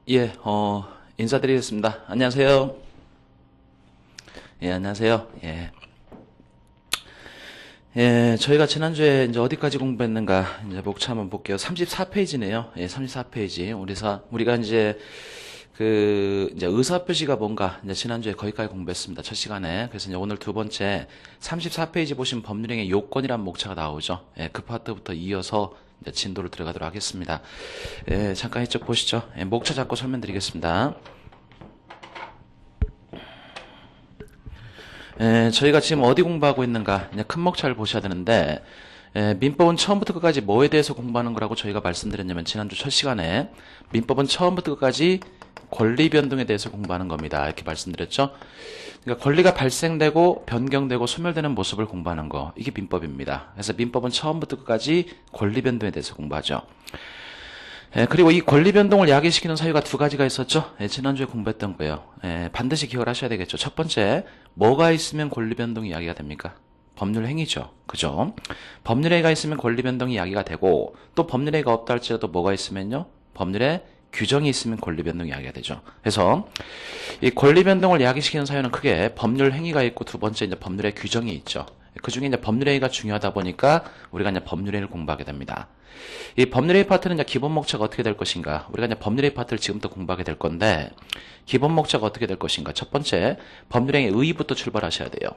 예, 인사드리겠습니다. 안녕하세요. 예, 안녕하세요. 예. 예, 저희가 지난주에 이제 어디까지 공부했는가, 이제 목차 한번 볼게요. 34페이지네요. 예, 34페이지. 우리가 이제, 이제 의사표시가 뭔가, 이제 지난주에 거기까지 공부했습니다. 첫 시간에. 그래서 이제 오늘 두 번째, 34페이지 보신 법률행위 요건이란 목차가 나오죠. 예, 그 파트부터 이어서 이제 진도를 들어가도록 하겠습니다. 예, 잠깐 이쪽 보시죠. 예, 목차 잡고 설명드리겠습니다. 저희가 지금 어디 공부하고 있는가, 이제 큰 목차를 보셔야 되는데, 민법은 처음부터 끝까지 뭐에 대해서 공부하는 거라고 저희가 말씀드렸냐면, 지난주 첫 시간에, 민법은 처음부터 끝까지 권리 변동에 대해서 공부하는 겁니다. 이렇게 말씀드렸죠? 그러니까 권리가 발생되고, 변경되고, 소멸되는 모습을 공부하는 거. 이게 민법입니다. 그래서 민법은 처음부터 끝까지 권리 변동에 대해서 공부하죠. 그리고 이 권리 변동을 야기시키는 사유가 두 가지가 있었죠. 지난주에 공부했던 거예요. 반드시 기억을 하셔야 되겠죠. 첫 번째, 뭐가 있으면 권리 변동이 야기가 됩니까? 법률 행위죠. 그죠? 법률 행위가 있으면 권리 변동이 야기가 되고, 또 법률 행위가 없다 할지라도 뭐가 있으면요? 법률에 규정이 있으면 권리 변동이 야기가 되죠. 그래서 이 권리 변동을 야기시키는 사유는 크게 법률 행위가 있고, 두 번째 이제 법률에 규정이 있죠. 그 중에 이제 법률행위가 중요하다 보니까 우리가 이제 법률행위를 공부하게 됩니다. 이 법률행위 파트는 이제 기본 목차가 어떻게 될 것인가? 우리가 이제 법률행위 파트를 지금부터 공부하게 될 건데, 기본 목차가 어떻게 될 것인가? 첫 번째, 법률행위 의의부터 출발하셔야 돼요.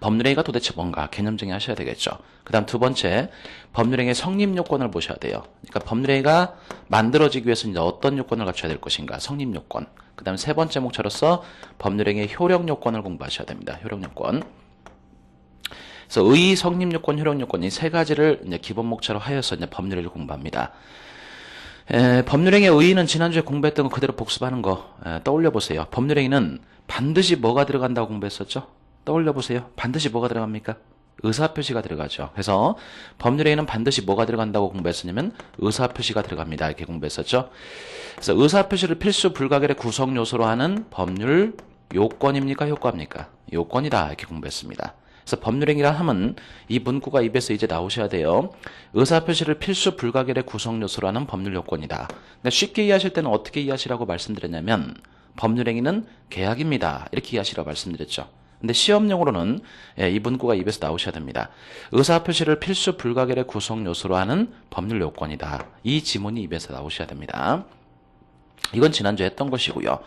법률행위가 도대체 뭔가 개념 정의하셔야 되겠죠. 그 다음 두 번째, 법률행위의 성립 요건을 보셔야 돼요. 그러니까 법률행위가 만들어지기 위해서 이제 어떤 요건을 갖춰야 될 것인가? 성립 요건. 그 다음 세 번째 목차로서 법률행위의 효력 요건을 공부하셔야 됩니다. 효력 요건. 그래서 의, 성립 요건, 효력 요건 이 세 가지를 이제 기본 목차로 하여서 이제 법률을 공부합니다. 법률행위의 의의는 지난주에 공부했던 거 그대로 복습하는 거 떠올려 보세요. 법률행위는 반드시 뭐가 들어간다고 공부했었죠? 떠올려 보세요. 반드시 뭐가 들어갑니까? 의사표시가 들어가죠. 그래서 법률행위는 반드시 뭐가 들어간다고 공부했었냐면 의사표시가 들어갑니다. 이렇게 공부했었죠. 그래서 의사표시를 필수 불가결의 구성 요소로 하는 법률 요건입니까? 효과입니까? 요건이다. 이렇게 공부했습니다. 그래서 법률행위라 하면 이 문구가 입에서 이제 나오셔야 돼요. 의사표시를 필수 불가결의 구성 요소로 하는 법률 요건이다. 근데 쉽게 이해하실 때는 어떻게 이해하시라고 말씀드렸냐면 법률행위는 계약입니다. 이렇게 이해하시라고 말씀드렸죠. 근데 시험용으로는 이 문구가 입에서 나오셔야 됩니다. 의사표시를 필수 불가결의 구성 요소로 하는 법률 요건이다. 이 지문이 입에서 나오셔야 됩니다. 이건 지난주에 했던 것이고요.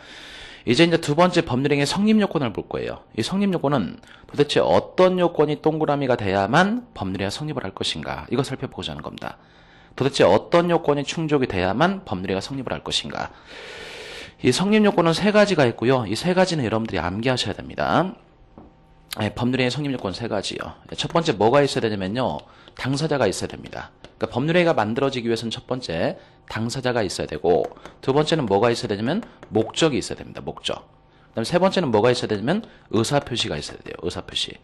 이제 두 번째 법률행위의 성립 요건을 볼 거예요. 이 성립 요건은 도대체 어떤 요건이 동그라미가 돼야만 법률행위가 성립을 할 것인가? 이거 살펴보고자 하는 겁니다. 도대체 어떤 요건이 충족이 돼야만 법률행위가 성립을 할 것인가? 이 성립 요건은 세 가지가 있고요. 이 세 가지는 여러분들이 암기하셔야 됩니다. 법률행위 성립 요건 세 가지요. 첫 번째 뭐가 있어야 되냐면요. 당사자가 있어야 됩니다. 그러니까 법률행위가 만들어지기 위해서는 첫 번째 당사자가 있어야 되고, 두 번째는 뭐가 있어야 되냐면 목적이 있어야 됩니다. 목적. 그다음 세 번째는 뭐가 있어야 되냐면 의사표시가 있어야 돼요. 의사표시.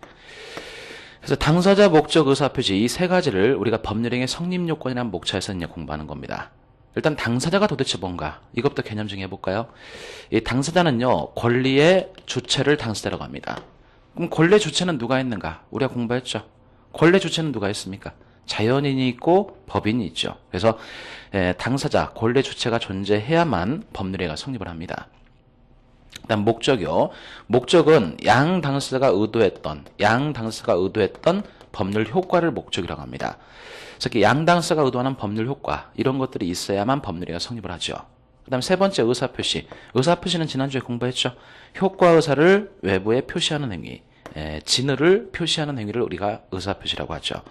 그래서 당사자, 목적, 의사표시 이 세 가지를 우리가 법률행위 성립 요건이라는 목차에서 이제 공부하는 겁니다. 일단 당사자가 도대체 뭔가 이것부터 개념 정의해 볼까요? 이 당사자는요 권리의 주체를 당사자라고 합니다. 그럼 권리 주체는 누가 있는가? 우리가 공부했죠. 권리 주체는 누가 있습니까? 자연인이 있고 법인이 있죠. 그래서 당사자, 권리 주체가 존재해야만 법률행위가 성립을 합니다. 그다음 목적이요. 목적은 양 당사자가 의도했던 법률 효과를 목적이라고 합니다. 그래서 양 당사자가 의도하는 법률 효과 이런 것들이 있어야만 법률행위가 성립을 하죠. 그다음 세 번째 의사표시. 의사표시는 지난주에 공부했죠. 효과 의사를 외부에 표시하는 행위, 진의를 표시하는 행위를 우리가 의사표시라고 하죠.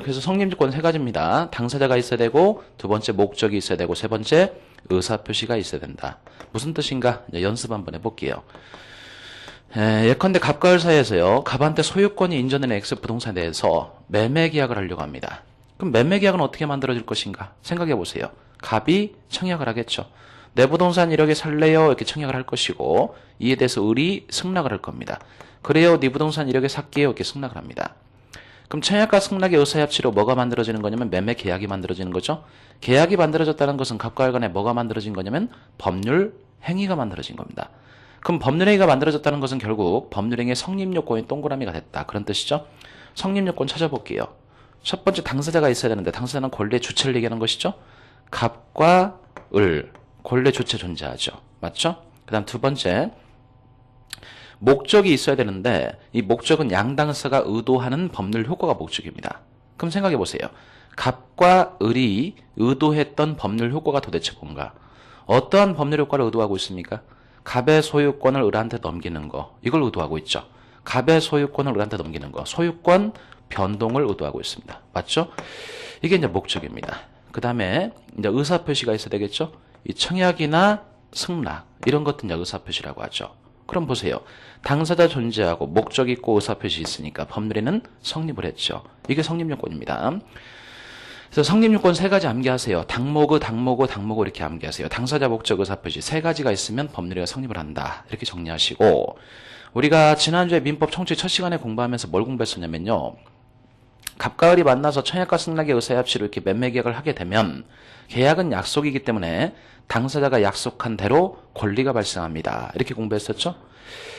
그래서 성립요건 세 가지입니다. 당사자가 있어야 되고, 두 번째 목적이 있어야 되고, 세 번째 의사표시가 있어야 된다. 무슨 뜻인가? 이제 연습 한번 해볼게요. 예컨대 갑과 을 사이에서요. 갑한테 소유권이 인정되는 X 부동산에 대해서 매매 계약을 하려고 합니다. 그럼 매매 계약은 어떻게 만들어질 것인가? 생각해 보세요. 갑이 청약을 하겠죠. 내 부동산 1억에 살래요? 이렇게 청약을 할 것이고, 이에 대해서 을이 승낙을 할 겁니다. 그래요, 네 부동산 1억에 살게요. 이렇게 승낙을 합니다. 그럼 청약과 승낙의 의사협치로 뭐가 만들어지는 거냐면 매매 계약이 만들어지는 거죠. 계약이 만들어졌다는 것은 갑과 을 간에 뭐가 만들어진 거냐면 법률 행위가 만들어진 겁니다. 그럼 법률 행위가 만들어졌다는 것은 결국 법률 행위의 성립 요건이 동그라미가 됐다. 그런 뜻이죠. 성립 요건 찾아볼게요. 첫 번째 당사자가 있어야 되는데 당사자는 권리의 주체를 얘기하는 것이죠. 갑과 을 권리 주체 존재하죠. 맞죠? 그 다음 두 번째, 목적이 있어야 되는데 이 목적은 양당사가 의도하는 법률 효과가 목적입니다. 그럼 생각해 보세요. 갑과 을이 의도했던 법률 효과가 도대체 뭔가? 어떠한 법률 효과를 의도하고 있습니까? 갑의 소유권을 을한테 넘기는 거, 이걸 의도하고 있죠. 갑의 소유권을 을한테 넘기는 거, 소유권 변동을 의도하고 있습니다. 맞죠? 이게 이제 목적입니다. 그 다음에 이제 의사표시가 있어야 되겠죠? 이 청약이나 승낙, 이런 것들 이제 의사표시라고 하죠. 그럼 보세요. 당사자 존재하고 목적 있고 의사표시 있으니까 법률에는 성립을 했죠. 이게 성립요건입니다. 그래서 성립요건 세 가지 암기하세요. 당목의, 이렇게 암기하세요. 당사자, 목적, 의사표시 세 가지가 있으면 법률에 성립을 한다. 이렇게 정리하시고, 우리가 지난주에 민법 청취 첫 시간에 공부하면서 뭘 공부했었냐면요. 갑과 을이 만나서 청약과 승낙의 의사합치로 이렇게 매매 계약을 하게 되면 계약은 약속이기 때문에 당사자가 약속한 대로 권리가 발생합니다. 이렇게 공부했었죠.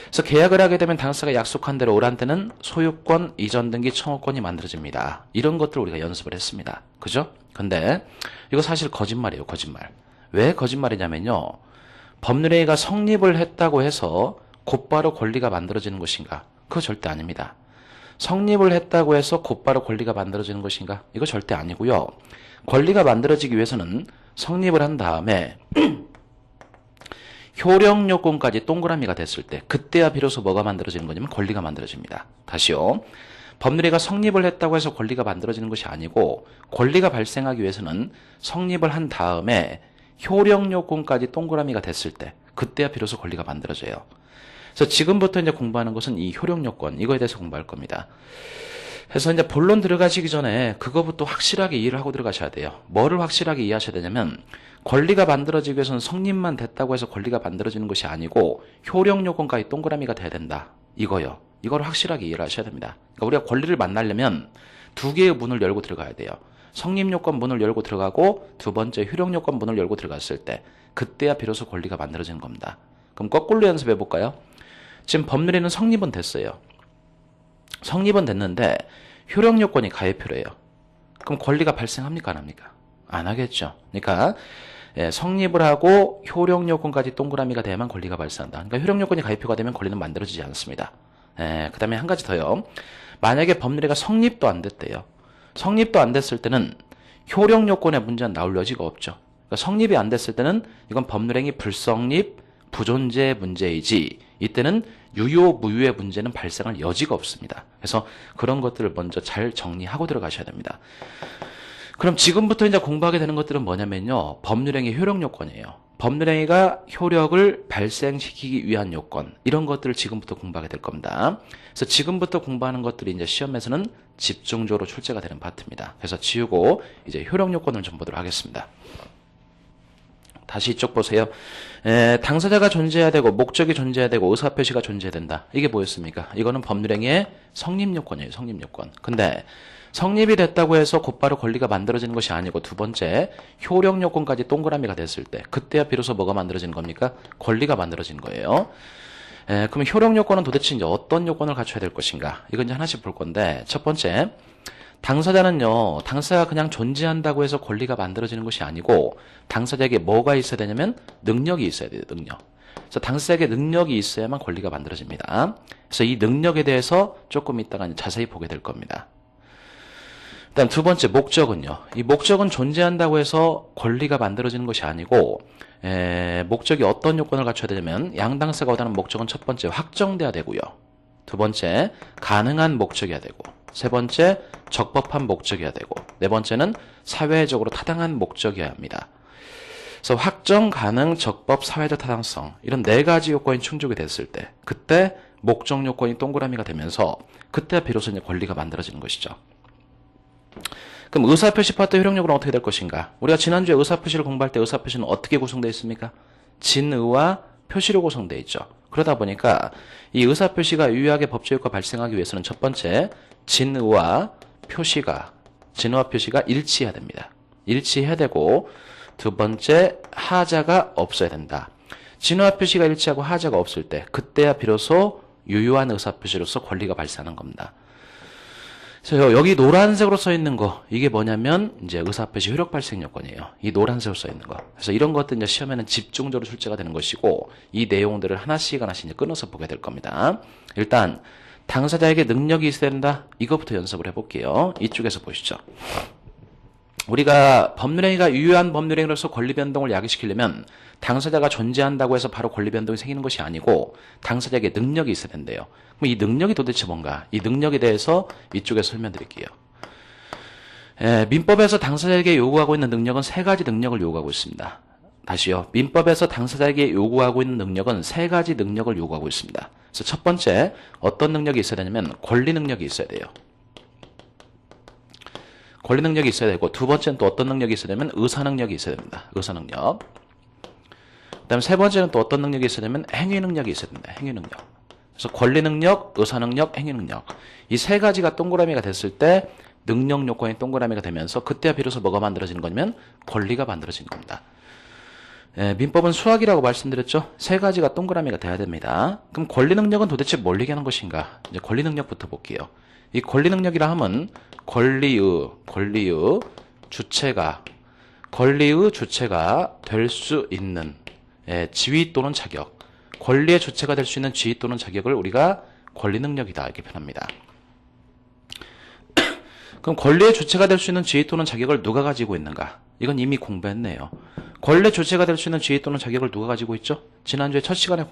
그래서 계약을 하게 되면 당사자가 약속한 대로 을한테는 소유권, 이전 등기 청구권이 만들어집니다. 이런 것들 우리가 연습을 했습니다. 그죠? 근데 이거 사실 거짓말이에요. 거짓말. 왜 거짓말이냐면요. 법률회의가 성립을 했다고 해서 곧바로 권리가 만들어지는 것인가? 그거 절대 아닙니다. 성립을 했다고 해서 곧바로 권리가 만들어지는 것인가? 이거 절대 아니고요. 권리가 만들어지기 위해서는 성립을 한 다음에 효력 요건까지 동그라미가 됐을 때 그때야 비로소 뭐가 만들어지는 거냐면 권리가 만들어집니다. 다시요. 법률회의가 성립을 했다고 해서 권리가 만들어지는 것이 아니고 권리가 발생하기 위해서는 성립을 한 다음에 효력 요건까지 동그라미가 됐을 때 그때야 비로소 권리가 만들어져요. 그래서 지금부터 이제 공부하는 것은 이 효력 요건, 이거에 대해서 공부할 겁니다. 그래서 이제 본론 들어가시기 전에 그거부터 확실하게 이해를 하고 들어가셔야 돼요. 뭐를 확실하게 이해하셔야 되냐면 권리가 만들어지기 위해서는 성립만 됐다고 해서 권리가 만들어지는 것이 아니고 효력 요건까지 동그라미가 돼야 된다. 이거요. 이걸 확실하게 이해를 하셔야 됩니다. 그러니까 우리가 권리를 만나려면 두 개의 문을 열고 들어가야 돼요. 성립 요건 문을 열고 들어가고 두 번째 효력 요건 문을 열고 들어갔을 때 그때야 비로소 권리가 만들어지는 겁니다. 그럼 거꾸로 연습해 볼까요? 지금 법률에는 성립은 됐어요. 성립은 됐는데 효력 요건이 가해표래요. 그럼 권리가 발생합니까? 안 합니까? 안 하겠죠. 그러니까 성립을 하고 효력 요건까지 동그라미가 돼야만 권리가 발생한다. 그러니까 효력 요건이 가해표가 되면 권리는 만들어지지 않습니다. 그 다음에 한 가지 더요. 만약에 법률회의가 성립도 안 됐대요. 성립도 안 됐을 때는 효력 요건의 문제는 나올 여지가 없죠. 그러니까 성립이 안 됐을 때는 이건 법률행위 불성립, 부존재 문제이지 이때는 유효, 무효의 문제는 발생할 여지가 없습니다. 그래서 그런 것들을 먼저 잘 정리하고 들어가셔야 됩니다. 그럼 지금부터 이제 공부하게 되는 것들은 뭐냐면요. 법률행위 효력 요건이에요. 법률행위가 효력을 발생시키기 위한 요건, 이런 것들을 지금부터 공부하게 될 겁니다. 그래서 지금부터 공부하는 것들이 이제 시험에서는 집중적으로 출제가 되는 파트입니다. 그래서 지우고 이제 효력 요건을 좀 보도록 하겠습니다. 다시 이쪽 보세요. 당사자가 존재해야 되고 목적이 존재해야 되고 의사표시가 존재해야 된다. 이게 뭐였습니까? 이거는 법률행위의 성립요건이에요. 성립요건. 근데 성립이 됐다고 해서 곧바로 권리가 만들어지는 것이 아니고 두 번째 효력 요건까지 동그라미가 됐을 때 그때야 비로소 뭐가 만들어지는 겁니까? 권리가 만들어진 거예요. 그럼 효력 요건은 도대체 이제 어떤 요건을 갖춰야 될 것인가? 이건 이제 하나씩 볼 건데 첫 번째 당사자는요, 당사자가 그냥 존재한다고 해서 권리가 만들어지는 것이 아니고 당사자에게 뭐가 있어야 되냐면 능력이 있어야 돼요. 능력. 그래서 당사자에게 능력이 있어야만 권리가 만들어집니다. 그래서 이 능력에 대해서 조금 이따가 자세히 보게 될 겁니다. 일단 두 번째 목적은요. 이 목적은 존재한다고 해서 권리가 만들어지는 것이 아니고 목적이 어떤 요건을 갖춰야 되냐면 양당사가 원하는 목적은 첫 번째 확정돼야 되고요. 두 번째 가능한 목적이어야 되고 세 번째 적법한 목적이어야 되고 네 번째는 사회적으로 타당한 목적이어야 합니다. 그래서 확정, 가능, 적법, 사회적 타당성 이런 네 가지 요건이 충족이 됐을 때 그때 목적 요건이 동그라미가 되면서 그때 비로소 이제 권리가 만들어지는 것이죠. 그럼 의사표시 파트 효력 요건은 어떻게 될 것인가? 우리가 지난주에 의사표시를 공부할 때 의사표시는 어떻게 구성되어 있습니까? 진의와 표시로 구성되어 있죠. 그러다 보니까 이 의사표시가 유효하게 법적 효과가 발생하기 위해서는 첫 번째 진의와 표시가 일치해야 됩니다. 일치해야 되고 두 번째 하자가 없어야 된다. 진의와 표시가 일치하고 하자가 없을 때 그때야 비로소 유효한 의사표시로서 권리가 발생하는 겁니다. 그래서 여기 노란색으로 써 있는 거, 이게 뭐냐면, 이제 의사표시 효력 발생 요건이에요. 이 노란색으로 써 있는 거. 그래서 이런 것들 이제 시험에는 집중적으로 출제가 되는 것이고, 이 내용들을 하나씩 이제 끊어서 보게 될 겁니다. 일단, 당사자에게 능력이 있어야 된다. 이것부터 연습을 해볼게요. 이쪽에서 보시죠. 우리가 법률행위가 유효한 법률행위로서 권리변동을 야기시키려면 당사자가 존재한다고 해서 바로 권리변동이 생기는 것이 아니고 당사자에게 능력이 있어야 된대요. 그럼 이 능력이 도대체 뭔가? 이 능력에 대해서 이쪽에서 설명드릴게요. 민법에서 당사자에게 요구하고 있는 능력은 세 가지 능력을 요구하고 있습니다. 다시요. 민법에서 당사자에게 요구하고 있는 능력은 세 가지 능력을 요구하고 있습니다. 그래서 첫 번째 어떤 능력이 있어야 되냐면 권리 능력이 있어야 돼요. 권리 능력이 있어야 되고 두 번째는 또 어떤 능력이 있어야 되냐면 의사 능력이 있어야 됩니다. 의사 능력. 그다음에 세 번째는 또 어떤 능력이 있어야 되냐면 행위 능력이 있어야 됩니다. 행위 능력. 그래서 권리 능력, 의사 능력, 행위 능력. 이 세 가지가 동그라미가 됐을 때 능력 요건이 동그라미가 되면서 그때야 비로소 뭐가 만들어지는 거냐면 권리가 만들어지는 겁니다. 민법은 수학이라고 말씀드렸죠. 세 가지가 동그라미가 돼야 됩니다. 그럼 권리 능력은 도대체 뭘 얘기하는 것인가? 이제 권리 능력부터 볼게요. 이 권리 능력이라 하면 권리의 주체가 될 수 있는 지위 또는 자격, 권리의 주체가 될 수 있는 지위 또는 자격을 우리가 권리 능력이다 이렇게 표현합니다. 그럼 권리의 주체가 될 수 있는 지위 또는 자격을 누가 가지고 있는가? 이건 이미 공부했네요. 권리의 주체가 될 수 있는 지위 또는 자격을 누가 가지고 있죠? 지난주에 첫 시간에